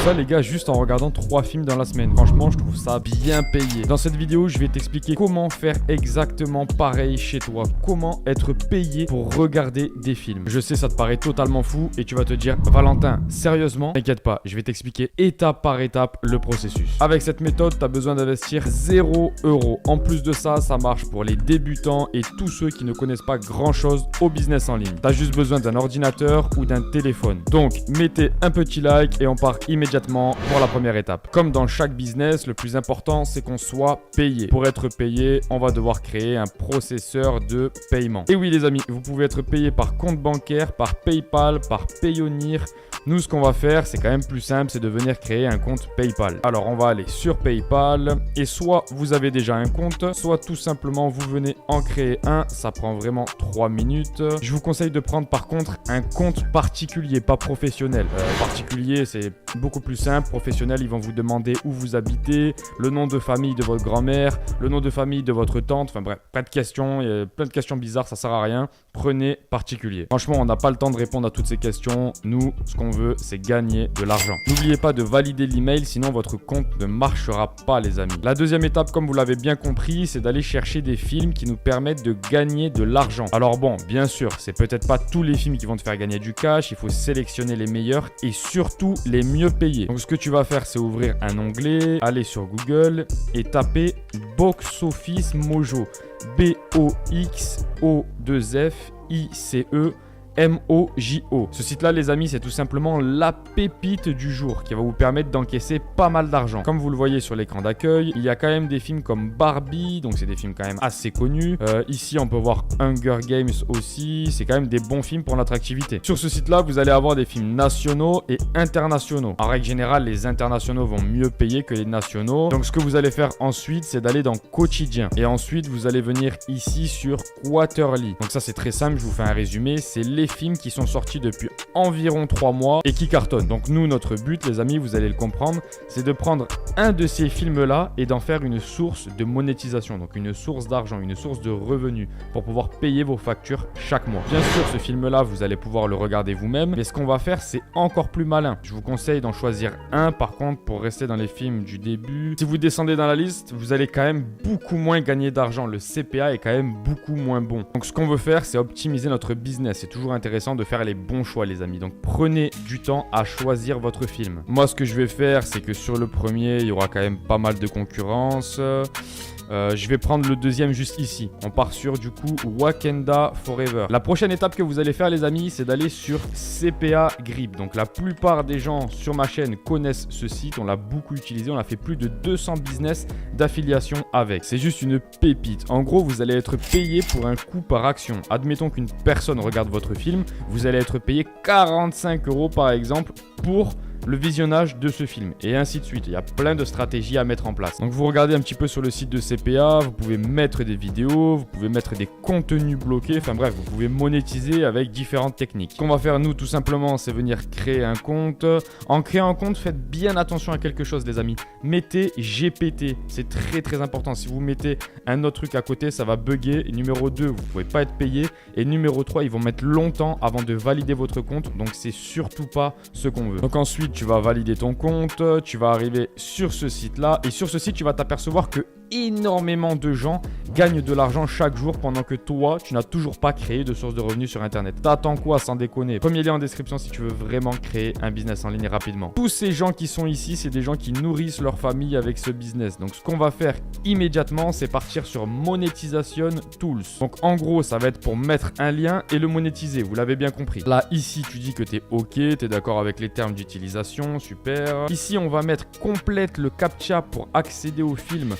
ça les gars juste en regardant 3 films dans la semaine. Franchement je trouve ça bien payé. Dans cette vidéo je vais t'expliquer comment faire exactement pareil chez toi. Comment être payé pour regarder des films. Je sais ça te paraît totalement fou et tu vas te dire Valentin sérieusement, t'inquiète pas, je vais t'expliquer étape par étape le processus. Avec cette méthode tu as besoin d'investir 0 €. En plus de ça, ça marche pour les débutants et tous ceux qui ne connaissent pas grand chose au business en ligne. Tu as juste besoin d'un ordinateur ou d'un téléphone. Donc mettez un petit like et on part immédiatement pour la première étape. Comme dans chaque business, le plus important c'est qu'on soit payé. Pour être payé, on va devoir créer un processeur de paiement. Et oui les amis, vous pouvez être payé par compte bancaire, par PayPal, par Payoneer. Nous, ce qu'on va faire, c'est quand même plus simple, c'est de venir créer un compte PayPal. Alors, on va aller sur PayPal et soit vous avez déjà un compte, soit tout simplement vous venez en créer un. Ça prend vraiment 3 minutes. Je vous conseille de prendre par contre un compte particulier, pas professionnel. Particulier, c'est beaucoup plus simple. Professionnel, ils vont vous demander où vous habitez, le nom de famille de votre grand-mère, le nom de famille de votre tante. Enfin bref, pas de questions. Il y a plein de questions bizarres, ça sert à rien. Prenez particulier. Franchement, on n'a pas le temps de répondre à toutes ces questions. Nous, ce qu'on veut, c'est gagner de l'argent. N'oubliez pas de valider l'email, sinon votre compte ne marchera pas, les amis. La deuxième étape, comme vous l'avez bien compris, c'est d'aller chercher des films qui nous permettent de gagner de l'argent. Alors bon, bien sûr, c'est peut-être pas tous les films qui vont te faire gagner du cash. Il faut sélectionner les meilleurs et surtout les mieux payés. Donc, ce que tu vas faire, c'est ouvrir un onglet, aller sur Google et taper Box Office Mojo. BOXO2FICE MOJO. Ce site-là, les amis, c'est tout simplement la pépite du jour qui va vous permettre d'encaisser pas mal d'argent. Comme vous le voyez sur l'écran d'accueil, il y a quand même des films comme Barbie, donc c'est des films quand même assez connus. Ici, on peut voir Hunger Games aussi. C'est quand même des bons films pour l'attractivité. Sur ce site-là, vous allez avoir des films nationaux et internationaux. En règle générale, les internationaux vont mieux payer que les nationaux. Donc, ce que vous allez faire ensuite, c'est d'aller dans Quotidien. Et ensuite, vous allez venir ici sur Quarterly. Donc ça, c'est très simple. Je vous fais un résumé. C'est les films qui sont sortis depuis environ 3 mois et qui cartonnent. Donc nous, notre but, les amis, vous allez le comprendre, c'est de prendre un de ces films-là et d'en faire une source de monétisation, donc une source d'argent, une source de revenus pour pouvoir payer vos factures chaque mois. Bien sûr, ce film-là, vous allez pouvoir le regarder vous-même, mais ce qu'on va faire, c'est encore plus malin. Je vous conseille d'en choisir un, par contre, pour rester dans les films du début. Si vous descendez dans la liste, vous allez quand même beaucoup moins gagner d'argent. Le CPA est quand même beaucoup moins bon. Donc ce qu'on veut faire, c'est optimiser notre business. C'est toujours intéressant de faire les bons choix, les amis. Donc prenez du temps à choisir votre film. Moi, ce que je vais faire, c'est que sur le premier, il y aura quand même pas mal de concurrence. Je vais prendre le deuxième juste ici. On part sur du coup Wakanda Forever. La prochaine étape que vous allez faire, les amis, c'est d'aller sur CPA Grip. Donc la plupart des gens sur ma chaîne connaissent ce site. On l'a beaucoup utilisé. On a fait plus de 200 business d'affiliation avec. C'est juste une pépite. En gros, vous allez être payé pour un coût par action. Admettons qu'une personne regarde votre film. Vous allez être payé 45 € par exemple pour le visionnage de ce film et ainsi de suite. Il y a plein de stratégies à mettre en place. Donc vous regardez un petit peu sur le site de CPA, vous pouvez mettre des vidéos, vous pouvez mettre des contenus bloqués, enfin bref, vous pouvez monétiser avec différentes techniques. Ce qu'on va faire nous tout simplement, c'est venir créer un compte. En créant un compte, faites bien attention à quelque chose les amis. Mettez GPT, c'est très très important. Si vous mettez un autre truc à côté, ça va bugger. Et numéro 2, vous ne pouvez pas être payé. Et numéro 3, ils vont mettre longtemps avant de valider votre compte. Donc c'est surtout pas ce qu'on veut. Donc ensuite, tu vas valider ton compte, tu vas arriver sur ce site-là et sur ce site, tu vas t'apercevoir que énormément de gens gagnent de l'argent chaque jour pendant que toi, tu n'as toujours pas créé de source de revenus sur Internet. T'attends quoi sans déconner? Premier lien en description si tu veux vraiment créer un business en ligne rapidement. Tous ces gens qui sont ici, c'est des gens qui nourrissent leur famille avec ce business. Donc, ce qu'on va faire immédiatement, c'est partir sur Monetization Tools. Donc, en gros, ça va être pour mettre un lien et le monétiser. Vous l'avez bien compris. Là, ici, tu dis que tu es OK, tu es d'accord avec les termes d'utilisation. Super. Ici, on va mettre complète le CAPTCHA pour accéder au film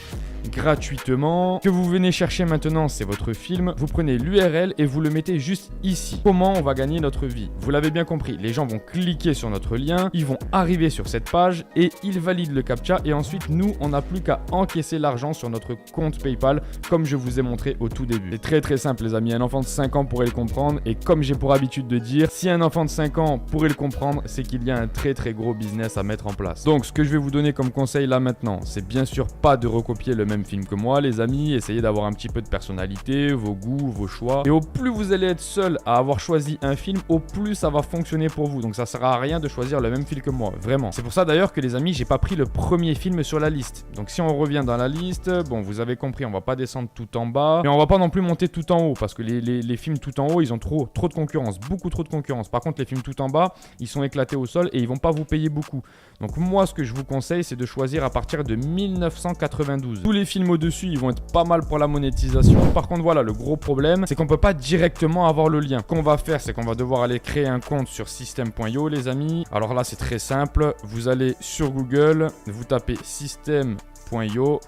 gratuitement. Que vous venez chercher maintenant, c'est votre film. Vous prenez l'URL et vous le mettez juste ici. Comment on va gagner notre vie? Vous l'avez bien compris. Les gens vont cliquer sur notre lien, ils vont arriver sur cette page et ils valident le CAPTCHA. Et ensuite, nous, on n'a plus qu'à encaisser l'argent sur notre compte PayPal, comme je vous ai montré au tout début. C'est très très simple, les amis. Un enfant de 5 ans pourrait le comprendre. Et comme j'ai pour habitude de dire, si un enfant de 5 ans pourrait le comprendre, c'est qu'il y a un très très gros business à mettre en place. Donc, ce que je vais vous donner comme conseil là maintenant, c'est bien sûr pas de recopier le même film que moi, les amis. Essayez d'avoir un petit peu de personnalité, vos goûts, vos choix. Et au plus vous allez être seul à avoir choisi un film, au plus ça va fonctionner pour vous. Donc ça sert à rien de choisir le même film que moi, vraiment. C'est pour ça d'ailleurs que les amis, j'ai pas pris le premier film sur la liste. Donc si on revient dans la liste, bon, vous avez compris, on va pas descendre tout en bas, mais on va pas non plus monter tout en haut, parce que les films tout en haut, ils ont trop de concurrence, beaucoup trop de concurrence. Par contre, les films tout en bas, ils sont éclatés au sol et ils vont pas vous payer beaucoup. Donc moi, ce que je vous conseille, c'est de choisir à partir de 1992. Tous les films au-dessus, ils vont être pas mal pour la monétisation. Par contre, voilà, le gros problème, c'est qu'on peut pas directement avoir le lien. Ce qu'on va faire, c'est qu'on va devoir aller créer un compte sur system.io, les amis. Alors là, c'est très simple. Vous allez sur Google, vous tapez system.io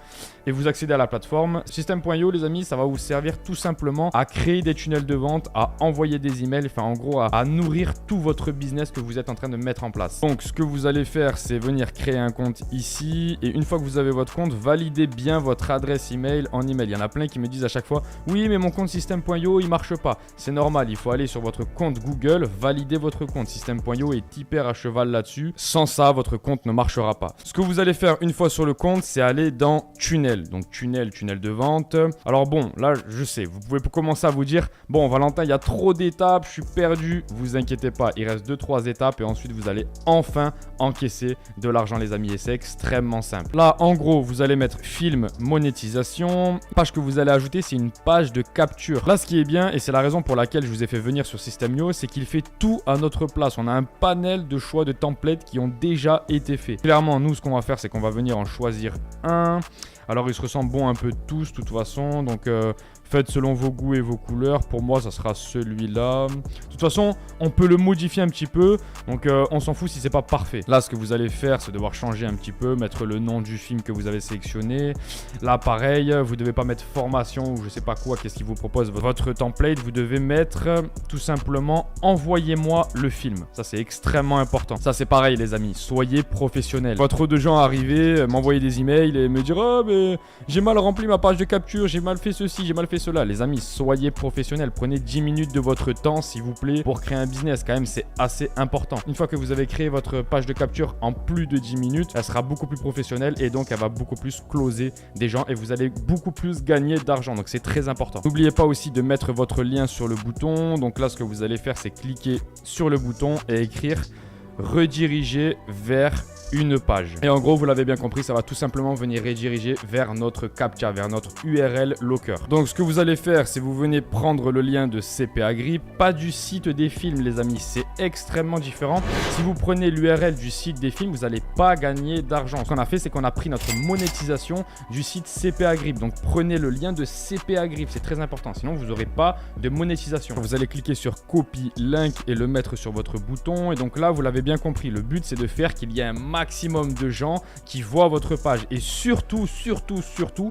et vous accédez à la plateforme. System.io, les amis, ça va vous servir tout simplement à créer des tunnels de vente, à envoyer des emails, enfin en gros à nourrir tout votre business que vous êtes en train de mettre en place. Donc ce que vous allez faire, c'est venir créer un compte ici et une fois que vous avez votre compte, validez bien votre adresse email en email. Il y en a plein qui me disent à chaque fois « Oui, mais mon compte System.io, il marche pas ». C'est normal, il faut aller sur votre compte Google, valider votre compte. System.io est hyper à cheval là-dessus. Sans ça, votre compte ne marchera pas. Ce que vous allez faire une fois sur le compte, c'est aller dans tunnel. Donc tunnel de vente. Alors bon, là je sais, vous pouvez commencer à vous dire bon Valentin, il y a trop d'étapes, je suis perdu. Vous inquiétez pas, il reste 2-3 étapes et ensuite vous allez enfin encaisser de l'argent les amis et c'est extrêmement simple. Là en gros, vous allez mettre film monétisation. La page que vous allez ajouter, c'est une page de capture. Là ce qui est bien et c'est la raison pour laquelle je vous ai fait venir sur System.io, c'est qu'il fait tout à notre place. On a un panel de choix de templates qui ont déjà été faits. Clairement, nous ce qu'on va faire, c'est qu'on va venir en choisir un. Alors ils se ressemblent bon un peu tous de toute façon, donc faites selon vos goûts et vos couleurs. Pour moi ça sera celui-là. De toute façon on peut le modifier un petit peu, donc on s'en fout si c'est pas parfait. Là ce que vous allez faire c'est devoir changer un petit peu, mettre le nom du film que vous avez sélectionné. Là pareil, vous devez pas mettre formation ou je sais pas quoi, qu'est-ce qu'il vous propose votre template. Vous devez mettre tout simplement envoyez-moi le film. Ça c'est extrêmement important. Ça c'est pareil les amis, soyez professionnels. Pas trop de gens arriver, m'envoyer des emails et me dire oh mais j'ai mal rempli ma page de capture, j'ai mal fait ceci, j'ai mal fait cela. Les amis, soyez professionnels. Prenez 10 minutes de votre temps, s'il vous plaît, pour créer un business. Quand même, c'est assez important. Une fois que vous avez créé votre page de capture en plus de 10 minutes, elle sera beaucoup plus professionnelle et donc elle va beaucoup plus closer des gens et vous allez beaucoup plus gagner d'argent. Donc, c'est très important. N'oubliez pas aussi de mettre votre lien sur le bouton. Donc là, ce que vous allez faire, c'est cliquer sur le bouton et écrire rediriger vers une page. Et en gros, vous l'avez bien compris, ça va tout simplement venir rediriger vers notre CAPTCHA, vers notre URL Locker. Donc, ce que vous allez faire, c'est vous venez prendre le lien de CPA Grip, pas du site des films, les amis. C'est extrêmement différent. Si vous prenez l'URL du site des films, vous n'allez pas gagner d'argent. Ce qu'on a fait, c'est qu'on a pris notre monétisation du site CPA Grip. Donc, prenez le lien de CPA Grip. C'est très important. Sinon, vous n'aurez pas de monétisation. Vous allez cliquer sur Copy Link et le mettre sur votre bouton. Et donc là, vous l'avez bien compris. Le but, c'est de faire qu'il y ait un maximum de gens qui voient votre page et surtout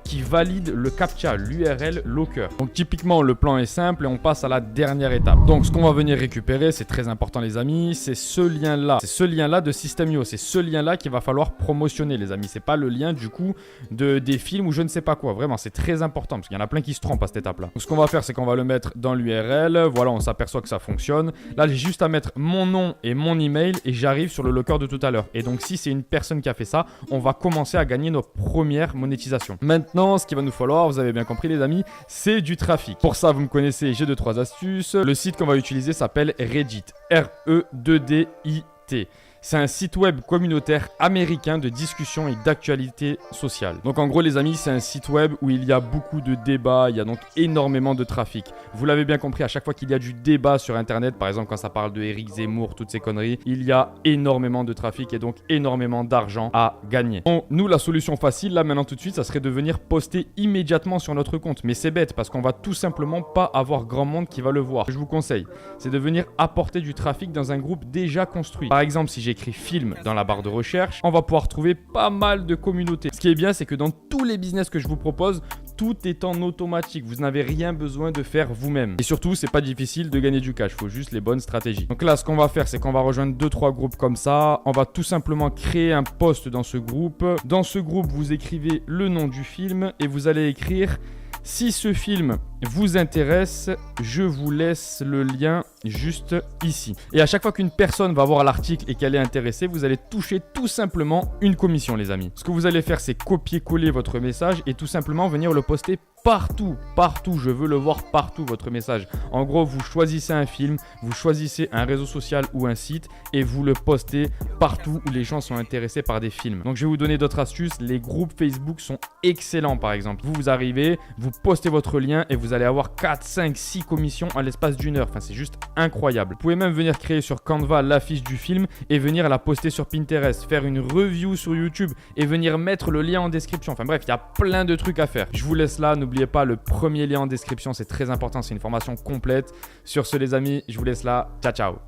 qui valident le CAPTCHA, l'URL Locker. Donc typiquement le plan est simple et on passe à la dernière étape. Donc ce qu'on va venir récupérer, c'est très important les amis, c'est ce lien là de System.io, c'est ce lien là qu'il va falloir promotionner les amis, c'est pas le lien du coup des films ou je ne sais pas quoi, vraiment c'est très important parce qu'il y en a plein qui se trompent à cette étape là. Donc ce qu'on va faire, c'est qu'on va le mettre dans l'URL, voilà, on s'aperçoit que ça fonctionne. Là j'ai juste à mettre mon nom et mon email et j'arrive sur le Locker de tout à l'heure. Et donc si c'est une personne qui a fait ça, on va commencer à gagner nos premières monétisations. Maintenant, ce qu'il va nous falloir, vous avez bien compris les amis, c'est du trafic. Pour ça, vous me connaissez, j'ai 2-3 astuces. Le site qu'on va utiliser s'appelle Reddit, R-E-2-D-I-T. C'est un site web communautaire américain de discussion et d'actualité sociale. Donc en gros les amis, c'est un site web où il y a beaucoup de débats, il y a donc énormément de trafic. Vous l'avez bien compris, à chaque fois qu'il y a du débat sur internet, par exemple quand ça parle de Éric Zemmour, toutes ces conneries, il y a énormément de trafic et donc énormément d'argent à gagner. Bon, nous la solution facile là maintenant tout de suite, ça serait de venir poster immédiatement sur notre compte. Mais c'est bête parce qu'on va tout simplement pas avoir grand monde qui va le voir. Ce que je vous conseille, c'est de venir apporter du trafic dans un groupe déjà construit. Par exemple, si j'écris film dans la barre de recherche, on va pouvoir trouver pas mal de communautés. Ce qui est bien, c'est que dans tous les business que je vous propose, tout est en automatique. Vous n'avez rien besoin de faire vous-même. Et surtout, c'est pas difficile de gagner du cash. Il faut juste les bonnes stratégies. Donc là, ce qu'on va faire, c'est qu'on va rejoindre 2-3 groupes comme ça. On va tout simplement créer un post dans ce groupe. Dans ce groupe, vous écrivez le nom du film et vous allez écrire: si ce film vous intéresse, je vous laisse le lien juste ici. Et à chaque fois qu'une personne va voir l'article et qu'elle est intéressée, vous allez toucher tout simplement une commission, les amis. Ce que vous allez faire, c'est copier-coller votre message et tout simplement venir le poster partout, je veux le voir partout, votre message. En gros, vous choisissez un film, vous choisissez un réseau social ou un site et vous le postez partout où les gens sont intéressés par des films. Donc je vais vous donner d'autres astuces. Les groupes Facebook sont excellents, par exemple. Vous arrivez, vous postez votre lien et vous allez avoir 4, 5, 6 commissions à l'espace d'une heure. Enfin, c'est juste incroyable. Vous pouvez même venir créer sur Canva l'affiche du film et venir la poster sur Pinterest, faire une review sur YouTube et venir mettre le lien en description. Enfin bref, il y a plein de trucs à faire. Je vous laisse là. N'oubliez pas le premier lien en description, c'est très important, c'est une formation complète. Sur ce les amis, je vous laisse là. Ciao, ciao.